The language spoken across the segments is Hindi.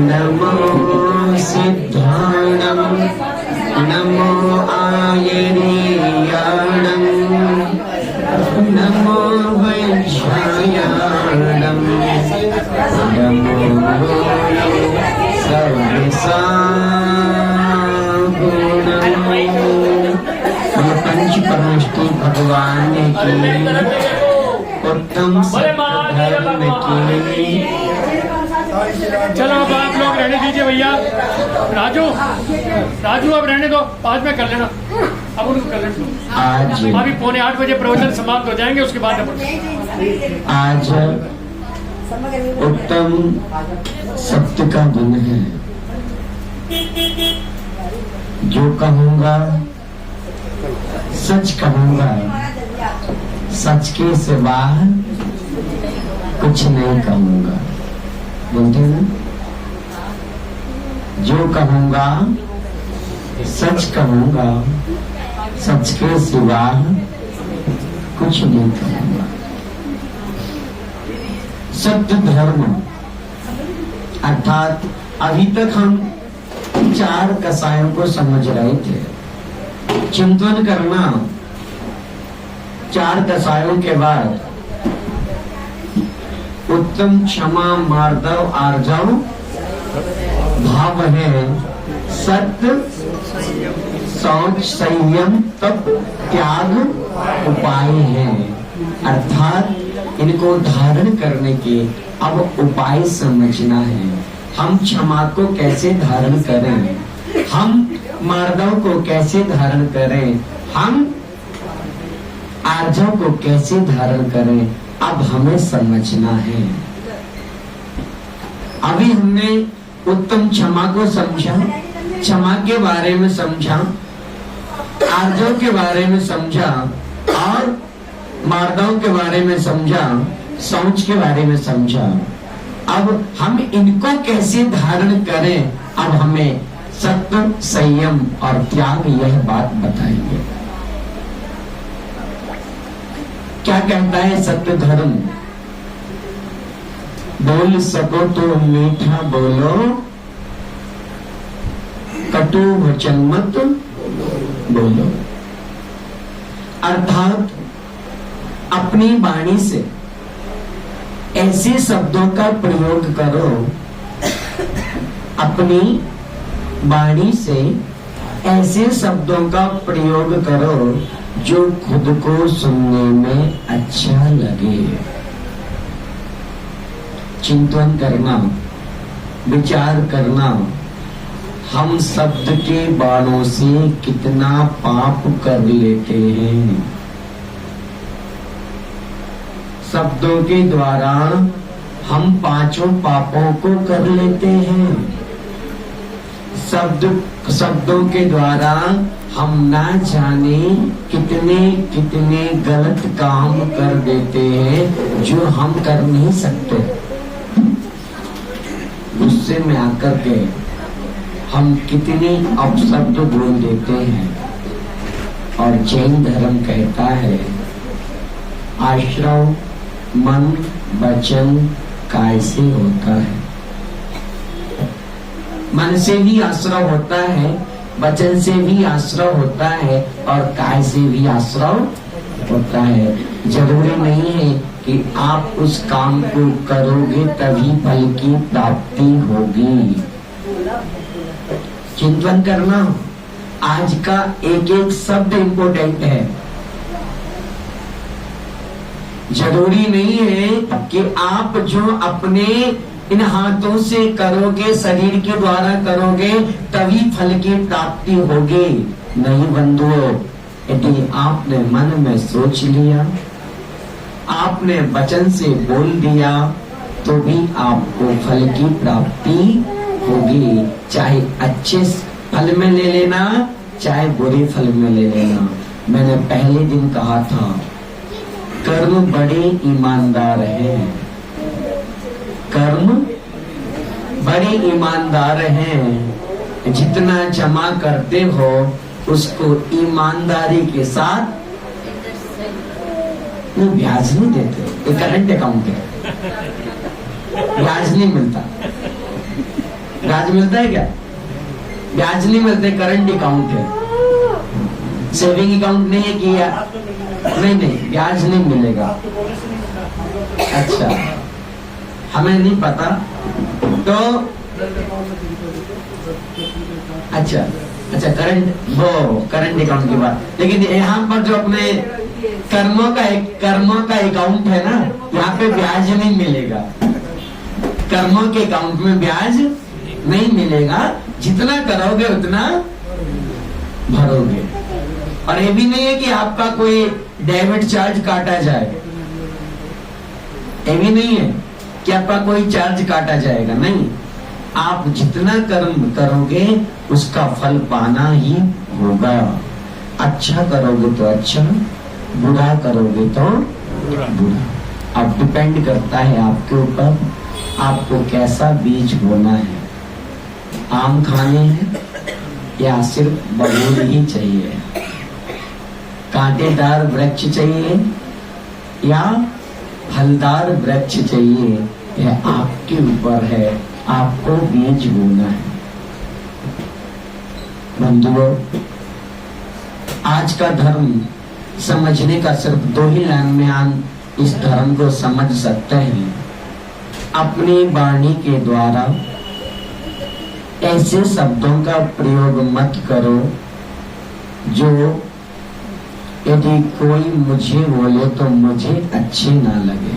नमो सिद्धाणं नमो आयर्याणं नमो वैश्यायणं नमो सर्वसागुणं। पंच परमेष्टि भगवान की उत्तम धर्म की। चलो अब आप लोग रहने दीजिए भैया। राजू राजू अब रहने दो, बाद में कर लेना, अब उनको कर लेना। आज अभी 7:45 प्रवचन समाप्त हो जाएंगे, उसके बाद आज उत्तम सत्य का दिन है। जो कहूँगा सच कहूँगा, सच के सिवा कुछ नहीं कहूँगा। बोलते हैं ना, जो कहूँगा सच कहूँगा, सच के सिवा कुछ नहीं कहूँगा। सत्य धर्म अर्थात अभी तक हम 4 कसायों को समझ रहे थे। चिंतन करना 4 कसायों के बाद उत्तम क्षमा मार्दव आर्जव भाव है, सत्य शौच संयम तप त्याग उपाय है। अर्थात इनको धारण करने के अब उपाय समझना है। हम क्षमा को कैसे धारण करें, हम मार्दव को कैसे धारण करें, हम आर्जव को कैसे धारण करें, अब हमें समझना है। अभी हमने उत्तम क्षमा को समझा, क्षमा के बारे में समझा, आर्जव के बारे में समझा और मार्दव के बारे में समझा, शौच के बारे में समझा। अब हम इनको कैसे धारण करें, अब हमें सत्य संयम और त्याग यह बात बताएंगे। क्या कहता है सत्य धर्म? बोल सको तो मीठा बोलो, कटु वचन मत बोलो। अर्थात अपनी वाणी से ऐसे शब्दों का प्रयोग करो, अपनी वाणी से ऐसे शब्दों का प्रयोग करो जो खुद को सुनने में अच्छा लगे। चिंतन करना, विचार करना, हम शब्द के बाणों से कितना पाप कर लेते हैं। शब्दों के द्वारा हम 5 पापों को कर लेते हैं। शब्दों के द्वारा हम ना जाने कितने कितने गलत काम कर देते हैं जो हम कर नहीं सकते। गुस्से में आकर के हम कितने अपशब्द बोल देते हैं। और जैन धर्म कहता है आश्रव मन वचन काय से होता है। मन से भी आश्रव होता है, वचन से भी आश्रव होता है और काय से भी आश्रव होता है। जरूरी नहीं है कि आप उस काम को करोगे तभी फल की प्राप्ति होगी। चिंतन करना, आज का एक एक शब्द इम्पोर्टेंट है। जरूरी नहीं है कि आप जो अपने इन हाथों से करोगे, शरीर के द्वारा करोगे तभी फल की प्राप्ति होगी। नहीं बंधुओं, यदि आपने मन में सोच लिया, आपने वचन से बोल दिया तो भी आपको फल की प्राप्ति होगी। चाहे अच्छे फल में ले लेना, चाहे बुरे फल में ले लेना। मैंने पहले दिन कहा था कर्म बड़े ईमानदार हैं, कर्म बड़े ईमानदार हैं। जितना जमा करते हो उसको ईमानदारी के साथ वो ब्याज नहीं देते। ये करंट अकाउंट है, ब्याज नहीं मिलता। ब्याज मिलता है क्या? ब्याज नहीं मिलते, करंट अकाउंट है, सेविंग अकाउंट नहीं है किया, नहीं ब्याज नहीं मिलेगा। अच्छा, हमें नहीं पता तो अच्छा करंट अकाउंट की बात। लेकिन यहाँ पर जो अपने कर्मों का अकाउंट है ना, यहाँ पे ब्याज नहीं मिलेगा। कर्मों के अकाउंट में ब्याज नहीं मिलेगा, जितना करोगे उतना भरोगे। और ये भी नहीं है कि आपका कोई डेबिट चार्ज काटा जाए, ये भी नहीं है कि आपका कोई चार्ज काटा जाएगा, नहीं। आप जितना कर्म करोगे उसका फल पाना ही होगा। अच्छा करोगे तो अच्छा, बुरा करोगे तो बुरा। अब डिपेंड करता है आपके ऊपर, आपको कैसा बीज बोना है। आम खाने हैं या सिर्फ बबूल ही चाहिए, कांटेदार वृक्ष चाहिए या फलदार वृक्ष चाहिए, यह आपके ऊपर है, आपको बीज बोना है। बंधुओं, आज का धर्म समझने का सिर्फ 2 ही लाइन में आप इस धर्म को समझ सकते हैं। अपनी वाणी के द्वारा ऐसे शब्दों का प्रयोग मत करो जो यदि कोई मुझे बोले तो मुझे अच्छे ना लगे।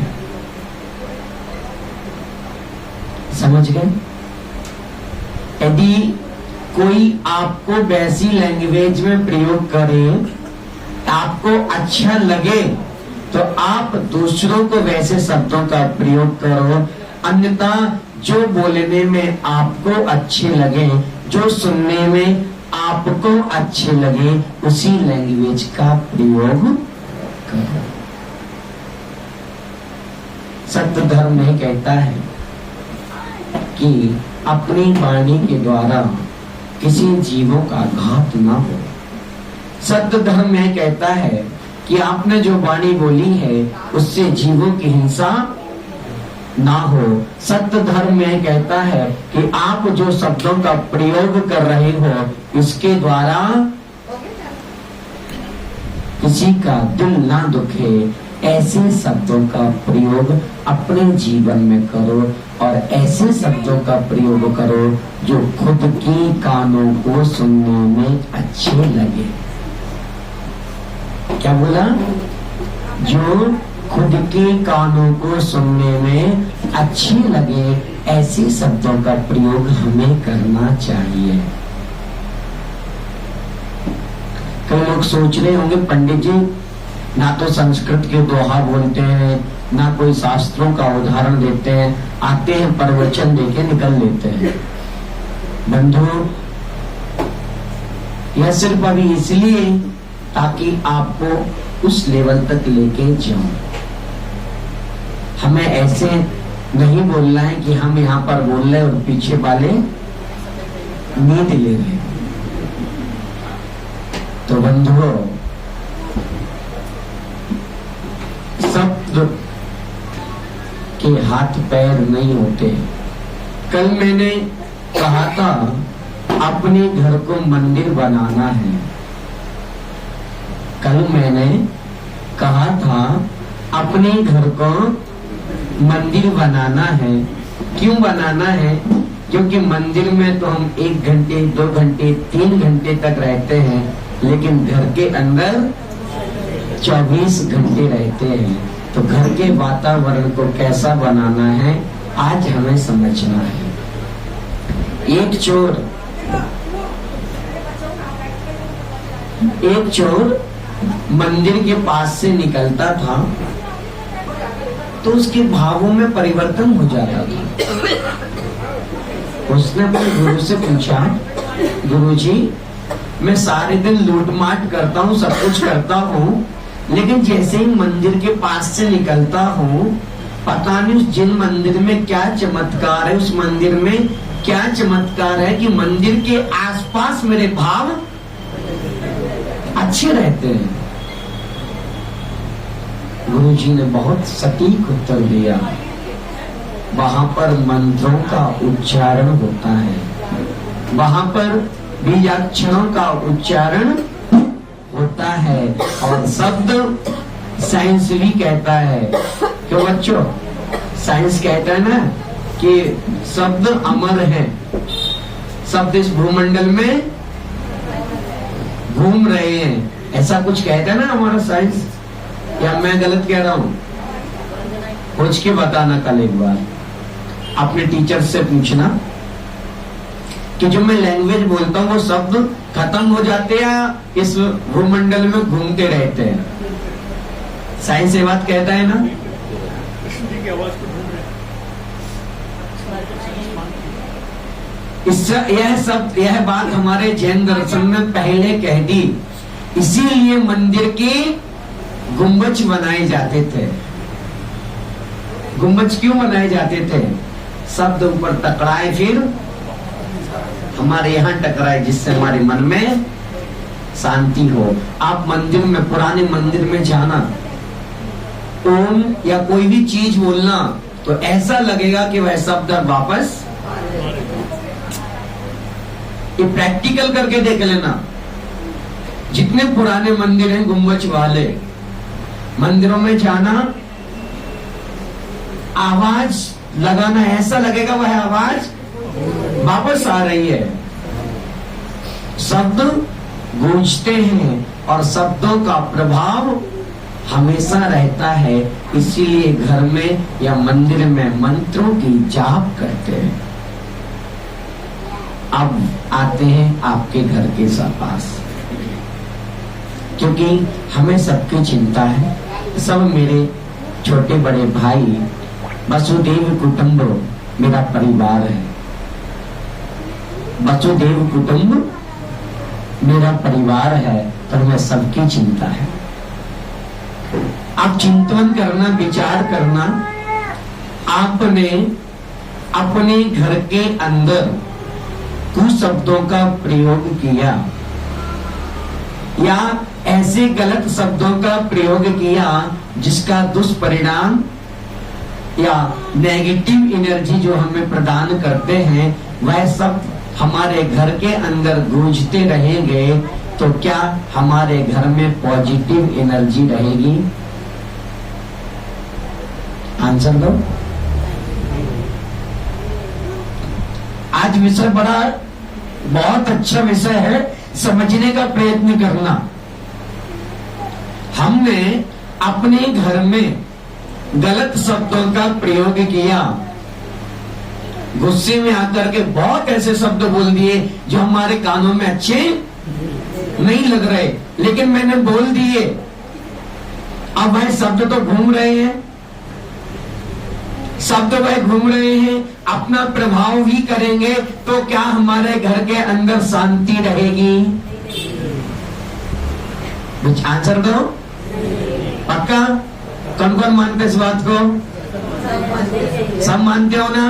समझ गए? यदि कोई आपको वैसी लैंग्वेज में प्रयोग करे, आपको अच्छा लगे, तो आप दूसरों को वैसे शब्दों का प्रयोग करो। अन्यथा जो बोलने में आपको अच्छे लगे, जो सुनने में आपको अच्छे लगे, उसी लैंग्वेज का प्रयोग करो। सत्य धर्म में कहता है कि अपनी वाणी के द्वारा किसी जीवों का घात ना हो। सत्य धर्म में कहता है कि आपने जो वाणी बोली है उससे जीवों की हिंसा ना हो। सत्य धर्म में कहता है कि आप जो शब्दों का प्रयोग कर रहे हो इसके द्वारा किसी का दिल ना दुखे। ऐसे शब्दों का प्रयोग अपने जीवन में करो और ऐसे शब्दों का प्रयोग करो जो खुद की कानों को सुनने में अच्छे लगे। क्या बोला? जो खुद के कानों को सुनने में अच्छे लगे, ऐसे शब्दों का प्रयोग हमें करना चाहिए। कई लोग सोच रहे होंगे पंडित जी ना तो संस्कृत के दोहा बोलते हैं, ना कोई शास्त्रों का उदाहरण देते हैं, आते हैं प्रवचन देके निकल लेते हैं। बंधु, यह सिर्फ अभी इसलिए ताकि आपको उस लेवल तक लेके जाऊं। हमें ऐसे नहीं बोलना है कि हम यहाँ पर बोल रहे और पीछे वाले नींद ले रहे। तो बंधुओं, शब्द के हाथ पैर नहीं होते। कल मैंने कहा था अपने घर को मंदिर बनाना है। कल मैंने कहा था अपने घर को मंदिर बनाना है। क्यों बनाना है? क्योंकि मंदिर में तो हम 1 घंटे 2 घंटे 3 घंटे तक रहते हैं, लेकिन घर के अंदर 24 घंटे रहते हैं। तो घर के वातावरण को कैसा बनाना है आज हमें समझना है। एक चोर मंदिर के पास से निकलता था तो उसके भावों में परिवर्तन हो जाता था। उसने अपने गुरु से पूछा, गुरुजी मैं सारे दिन लूटमाट करता हूँ, सब कुछ करता हूँ, लेकिन जैसे ही मंदिर के पास से निकलता हूँ पता नहीं उस जिन मंदिर में क्या चमत्कार है, उस मंदिर में क्या चमत्कार है कि मंदिर के आसपास मेरे भाव अच्छे रहते हैं। गुरुजी ने बहुत सटीक उत्तर दिया, वहां पर मंत्रों का उच्चारण होता है। वहां पर बीजाक्षरों का उच्चारण होता है। और शब्द साइंस भी कहता है, क्यों बच्चों, साइंस कहता है ना कि शब्द अमर है, शब्द इस भूमंडल में घूम रहे हैं, ऐसा कुछ कहता है ना हमारा साइंस। या मैं गलत कह रहा हूं? पूछ के बताना कल एक बार, अपने टीचर से पूछना कि जो मैं लैंग्वेज बोलता हूँ वो शब्द खत्म हो जाते हैं या इस भूमंडल में घूमते रहते हैं। साइंस ये बात कहता है ना। यह बात हमारे जैन दर्शन में पहले कह दी, इसीलिए मंदिर के गुंबज बनाए जाते थे। गुंबज क्यों बनाए जाते थे? शब्द ऊपर टकराए, फिर हमारे यहाँ टकराए, जिससे हमारे मन में शांति हो। आप मंदिर में, पुराने मंदिर में जाना, ओम या कोई भी चीज बोलना तो ऐसा लगेगा कि वह शब्द वापस, ये प्रैक्टिकल करके देख लेना। जितने पुराने मंदिर हैं गुंबज वाले, मंदिरों में जाना, आवाज लगाना, ऐसा लगेगा वह आवाज वापस आ रही है। शब्द गूंजते हैं और शब्दों का प्रभाव हमेशा रहता है, इसीलिए घर में या मंदिर में मंत्रों की जाप करते हैं। अब आते हैं आपके घर के पास, क्योंकि हमें सबकी चिंता है, सब मेरे छोटे बड़े भाई, वसुदेव कुटुंब मेरा परिवार है। वसुदेव कुटुंब मेरा परिवार है, तो हमें सबकी चिंता है। आप चिंतन करना, विचार करना, आपने अपने घर के अंदर कुछ शब्दों का प्रयोग किया या ऐसे गलत शब्दों का प्रयोग किया जिसका दुष्परिणाम या नेगेटिव एनर्जी जो हमें प्रदान करते हैं, वह सब हमारे घर के अंदर गूंजते रहेंगे, तो क्या हमारे घर में पॉजिटिव एनर्जी रहेगी? आंसर दो। आज विषय बहुत अच्छा विषय है, समझने का प्रयत्न करना। हमने अपने घर में गलत शब्दों का प्रयोग किया, गुस्से में आकर के बहुत ऐसे शब्द बोल दिए जो हमारे कानों में अच्छे नहीं लग रहे, लेकिन मैंने बोल दिए। अब भाई शब्द तो घूम रहे हैं, शब्द वह घूम रहे हैं, अपना प्रभाव भी करेंगे, तो क्या हमारे घर के अंदर शांति रहेगी? कुछ आंसर दो। पक्का? कौन कौन मानते इस बात को? सब मानते हो ना?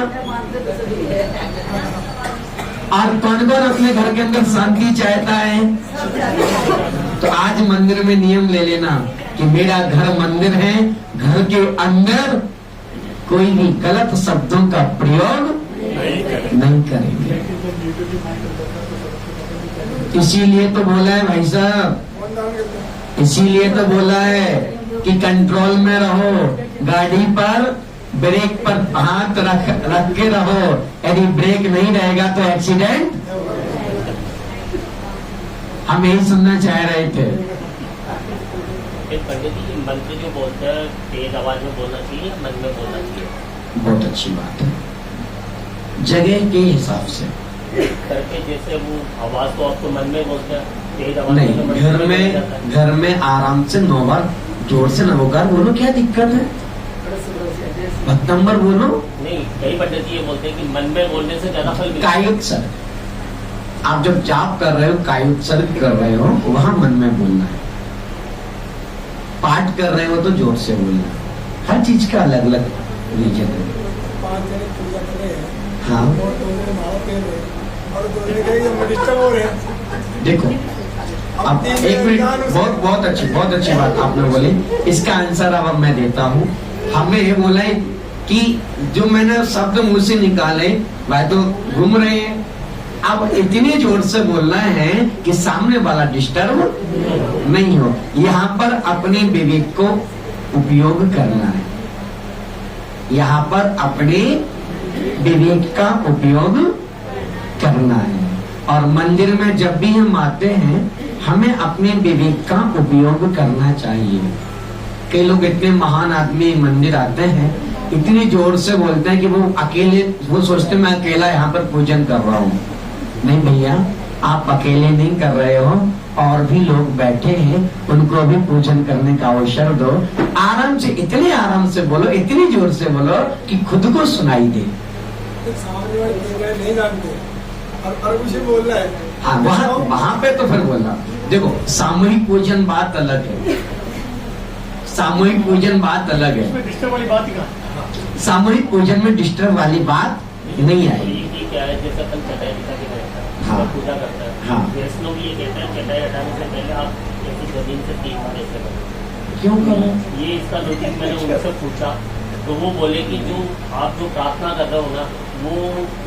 और कौन कौन अपने घर के अंदर शांति चाहता है? तो आज मंदिर में नियम ले लेना कि मेरा घर मंदिर है, घर के अंदर कोई भी गलत शब्दों का प्रयोग नहीं करेंगे। इसीलिए तो बोला है भाई साहब, इसीलिए तो बोला है कि कंट्रोल में रहो, गाड़ी पर ब्रेक पर हाथ रख के रहो, यदि ब्रेक नहीं रहेगा तो एक्सीडेंट। हम यही सुनना चाह रहे थे। पंडित जी, मंत्र जो बोलते हैं तेज आवाज में बोलना चाहिए, मन में बोलना चाहिए? बहुत अच्छी बात है, जगह के हिसाब से करके। जैसे वो आवाज तो आपको मन में बोलते हैं, तेज आवाज नहीं, घर में आराम से 9 बार जोर से 9 बार बोलो, क्या दिक्कत है? 10 नंबर बोलो। नहीं, कई पंडित जी ये बोलते हैं कि मन में बोलने से ज्यादा फल मिलता है। कायोत्सर्ग, आप जब जाप कर रहे हो, कायोत्सर्ग कर रहे हो, वहां मन में बोलना है। पाठ कर रहे हो तो जोर से बोलना। हर चीज का अलग अलग रीजन है। हाँ, देखो अब एक मिनट, बहुत अच्छी बात आपने बोली। इसका आंसर अब मैं देता हूँ। हमने ये बोला है कि जो मैंने शब्द मुंह से निकाले वह तो घूम रहे हैं, अब इतने जोर से बोलना है कि सामने वाला डिस्टर्ब नहीं हो। यहाँ पर अपने विवेक को उपयोग करना है, यहाँ पर अपने विवेक का उपयोग करना है। और मंदिर में जब भी हम आते हैं हमें अपने विवेक का उपयोग करना चाहिए। कई लोग इतने महान आदमी मंदिर आते हैं, इतनी जोर से बोलते हैं कि वो अकेले, वो सोचते मैं अकेला यहाँ पर पूजन कर रहा हूँ। नहीं भैया, आप अकेले नहीं कर रहे हो, और भी लोग बैठे हैं, उनको भी पूजन करने का अवसर दो। आराम से, इतने आराम से बोलो, इतनी जोर से बोलो कि खुद को सुनाई दे। नहीं जानते और कुछ बोल रहा है। हाँ, वहाँ पे तो फिर बोलना। देखो, सामूहिक पूजन बात अलग है, सामूहिक पूजन बात अलग है। डिस्टर्ब वाली बात ही कहाँ? सामूहिक पूजन में डिस्टर्ब वाली बात नहीं आएगी। ये क्या है, जैसे कल चटाई बिछा के बैठता है, हाँ। पूजा करता है। हाँ। वैष्णव ये कहता है चटाई हटाने से पहले आप ऐसी जमीन से 3 बार ऐसे करो। क्यों करो? ये इसका नोटिस मैंने उनसे पूछा, तो वो बोले कि जो आप जो प्रार्थना कर रहे हो ना, वो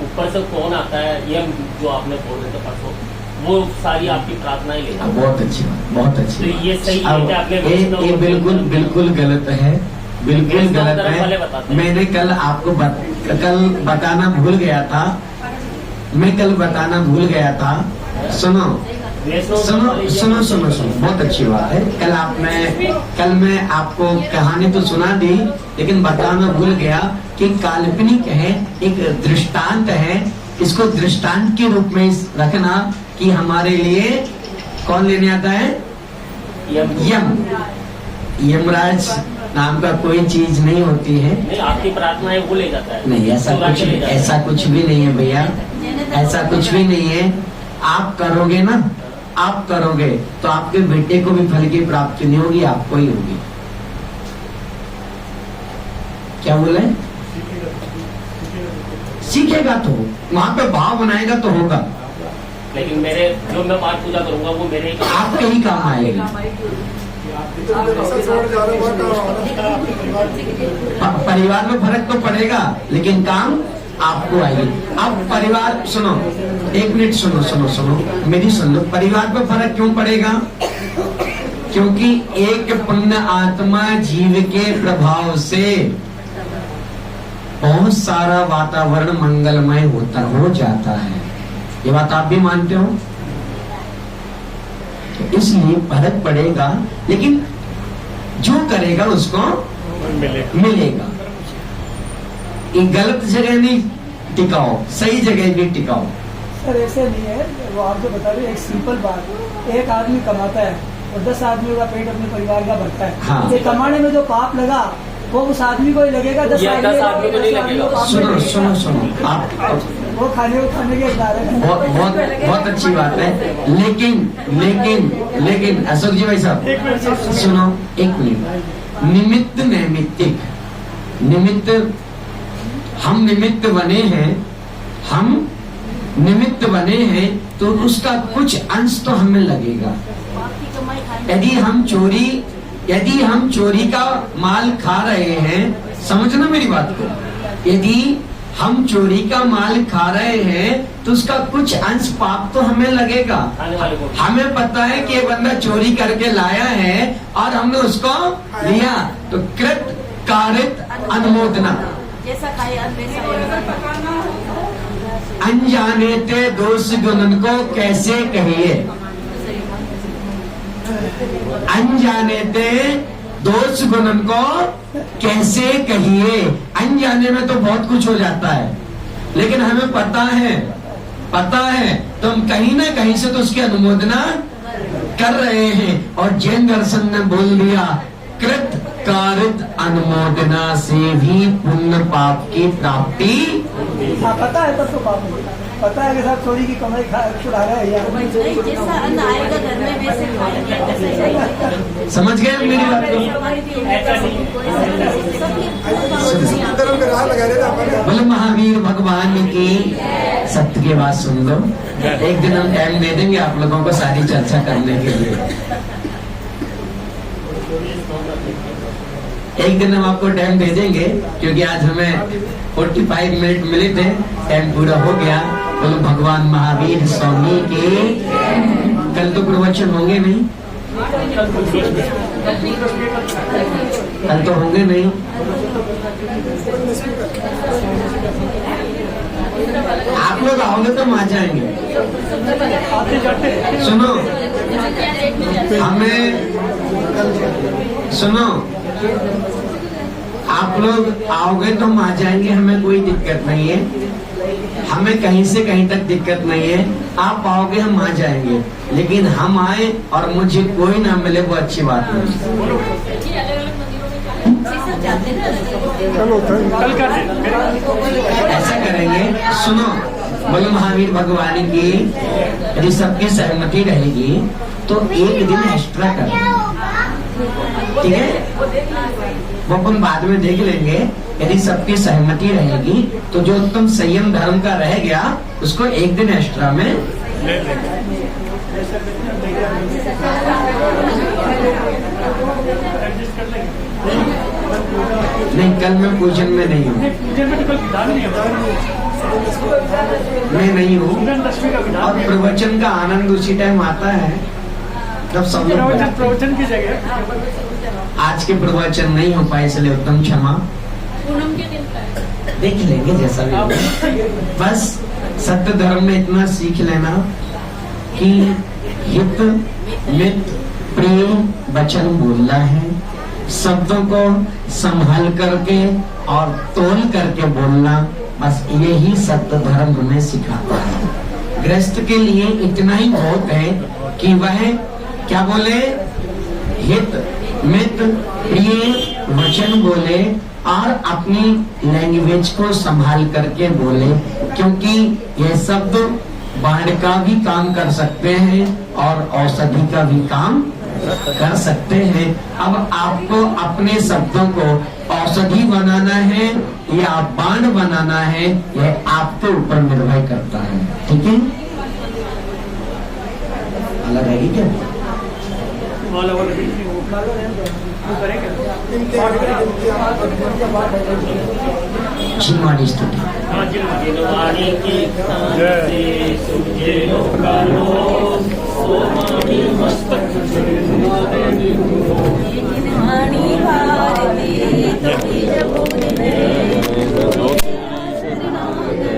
ऊपर से कौन आता है, ये जो आपने बोल रहे थे परसों, वो सारी आपकी प्रार्थनाएं लेता है। बहुत अच्छी बात, बहुत अच्छी तो बात। ये सही है अब कि आपने ये बिल्कुल बिल्कुल गलत है, बिल्कुल गलत है। मैंने कल आपको कल बताना भूल गया था, मैं कल बताना भूल गया था। सुनो सुनो सुनो सुनो सुनो, बहुत अच्छी बात है। कल मैं आपको कहानी तो सुना दी, लेकिन बताना भूल गया कि काल्पनिक है, एक दृष्टांत है। इसको दृष्टांत के रूप में रखना कि हमारे लिए कौन लेने आता है? यमराज नाम का कोई चीज नहीं होती है। नहीं, आपकी प्रार्थना है वो ले जाता है। नहीं, ऐसा कुछ भी नहीं है भैया, ऐसा कुछ भी नहीं है। आप करोगे ना, आप करोगे तो आपके बेटे को भी फल की प्राप्ति नहीं होगी, आपको ही होगी। क्या बोले? सीखेगा तो वहां पे भाव बनाएगा तो होगा। लेकिन मेरे जो मैं पाठ पूजा करूंगा वो मेरे ही आपके ही काम आएगी। परिवार में फर्क तो पड़ेगा, लेकिन काम आपको आएगी। अब परिवार, सुनो एक मिनट, सुनो सुनो सुनो मेरी सुन लो। परिवार पे फर्क क्यों पड़ेगा? क्योंकि एक पुण्य आत्मा जीव के प्रभाव से बहुत सारा वातावरण मंगलमय हो जाता है। ये बात आप भी मानते हो? तो इसलिए फर्क पड़ेगा, लेकिन जो करेगा उसको मिलेगा। ये गलत जगह नहीं टिकाओ, सही जगह भी टिकाओ। सर ऐसे नहीं है, वो आप जो बता रहे हैं, एक सिंपल बात, एक आदमी कमाता है और 10 आदमियों का पेट अपने परिवार का भरता है। हाँ। ये कमाने में जो पाप लगा वो उस आदमी को ही लगेगा, 10 आदमी को नहीं लगेगा। सुनो सुनो सुनो, आप वो खाने के उदाहरण है। बहुत अच्छी बात है। लेकिन अशोक जी भाई साहब सुनो एक मिनट। निमित्त नैमित्तिक, निमित्त, हम निमित्त बने हैं तो उसका कुछ अंश तो हमें लगेगा। यदि हम चोरी का माल खा रहे हैं, समझना मेरी बात को, यदि हम चोरी का माल खा रहे हैं तो उसका कुछ अंश पाप तो हमें लगेगा। हमें पता है कि ये बंदा चोरी करके लाया है और हमने उसको लिया, तो कृत कारित अनुमोदना। अनजाने ते दोष गुणन को कैसे कहिए? अनजाने ते दोष गुणन को कैसे कहिए? अनजाने में तो बहुत कुछ हो जाता है, लेकिन हमें पता है तो हम कहीं ना कहीं से तो उसकी अनुमोदना कर रहे हैं। और जैन दर्शन ने बोल दिया, कृत कारित अनुमोदना से भी पुण्य पाप की प्राप्ति। पता है तब तो पाप नहीं, पता है कि साहब चोरी की कमाई चुरा रहा है यार। जैसा अन्न आएगा घर में वैसे खाएंगे। समझ गए मेरी बात को? बोले महावीर भगवान की सत्य की बात सुन लो। एक दिन हम टाइम दे देंगे आप लोगों को सारी चर्चा करने के लिए। एक दिन हम आपको टाइम दे देंगे, क्योंकि आज हमें 45 मिनट मिले थे, टाइम पूरा हो गया। बोलो भगवान महावीर स्वामी के। कल तो प्रवचन होंगे नहीं, कल तो होंगे नहीं। आप लोग आओगे तो हम आ जाएंगे। सुनो, सुनो, आप लोग आओगे तो हम आ जाएंगे, हमें कोई दिक्कत नहीं है, हमें कहीं से कहीं तक दिक्कत नहीं है। आप आओगे हम आ जाएंगे, लेकिन हम आए और मुझे कोई ना मिले वो अच्छी बात नहीं। ऐसा करेंगे, सुनो, बोलो महावीर भगवान की यदि सबकी सहमति रहेगी तो एक दिन एक्स्ट्रा कर, ठीक है? वो अपन बाद में देख लेंगे। यदि सबकी सहमति रहेगी तो जो उत्तम संयम धर्म का रह गया उसको एक दिन एक्स्ट्रा में नहीं। कल मैं पूजन में नहीं हूँ, मैं नहीं हूँ, और प्रवचन का आनंद उसी टाइम आता है जब सब लोग। प्रवचन की जगह आज के प्रवचन नहीं हो पाए, इसलिए उत्तम क्षमा, देख लेंगे जैसा भी होगा। बस सत्य धर्म में इतना सीख लेना कि हित मित प्रिय वचन बोलना है, शब्दों को संभाल करके और तोल करके बोलना, बस यही सत्य धर्म हमें सिखाता है। गृहस्थ के लिए इतना ही बहुत है कि वह क्या बोले, हित मित प्रिय वचन बोले और अपनी लैंग्वेज को संभाल करके बोले, क्योंकि यह शब्द बाण का भी काम कर सकते हैं और औषधि का भी काम कर सकते हैं। अब आपको अपने शब्दों को औषधि बनाना है या बाण बनाना है, यह आपके ऊपर निर्भर करता है, ठीक है? अलग है क्या? जिनवाणी स्तुति। जिनवाणी की